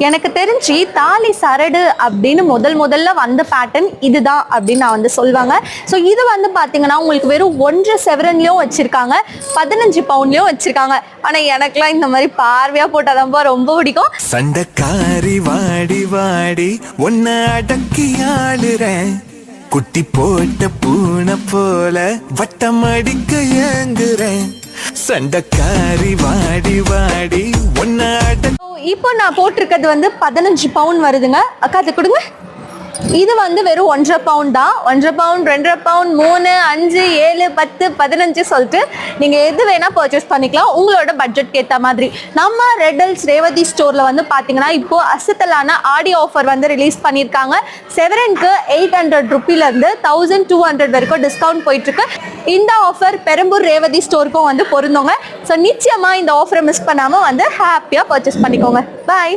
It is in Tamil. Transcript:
எனக்கு தெரிஞ்சு தாலி சரடு அப்படின்னு முதல்ல வந்த பேட்டர்ன் இதுதான் அப்படின்னு நான் வந்து சொல்லுவாங்க. ஸோ இது வந்து பார்த்தீங்கன்னா உங்களுக்கு வெறும் 1 செவரன்லையும் வச்சிருக்காங்க, 15 பவுன்லையும் வச்சிருக்காங்க. ஆனால் எனக்குலாம் இந்த மாதிரி பார்வையாக போட்டாதான்ப்பா ரொம்ப பிடிக்கும். சண்டக்காரி வாடி வாடி ஒன்ன அடக்கி ஆளுறேன், குட்டி போட்ட பூனை போல வட்டம் அடிக்க ஏங்குறேன். சண்டக்காரி வாடி வாடி ஒன்ன இப்போ நான் போட்டிருக்கிறது வந்து 15 பவுன் வருதுங்க. அக்கா அது கொடுங்க. இது வந்து வெறும் 1.5 பவுன் தான். 1.5 பவுன், 2.5 பவுன், 3, 5, 7, 10, 15 சொல்லிட்டு நீங்கள் எது வேணால் பர்ச்சேஸ் பண்ணிக்கலாம் உங்களோட பட்ஜெட்க்கு ஏற்ற மாதிரி. நம்ம ரெட் ஹில்ஸ் ரேவதி ஸ்டோரில் வந்து பார்த்தீங்கன்னா இப்போது அசத்தலான ஆடி ஆஃபர் வந்து ரிலீஸ் பண்ணியிருக்காங்க. செவரனுக்கு 800 ருப்பிலேருந்து 1200 வரைக்கும் டிஸ்கவுண்ட் போயிட்டுருக்கு. இந்த ஆஃபர் பெரம்பூர் ரேவதி ஸ்டோருக்கும் வந்து பொருந்தோங்க. ஸோ நிச்சயமாக இந்த ஆஃபரை மிஸ் பண்ணாமல் வந்து ஹாப்பியாக பர்ச்சேஸ் பண்ணிக்கோங்க. பாய்.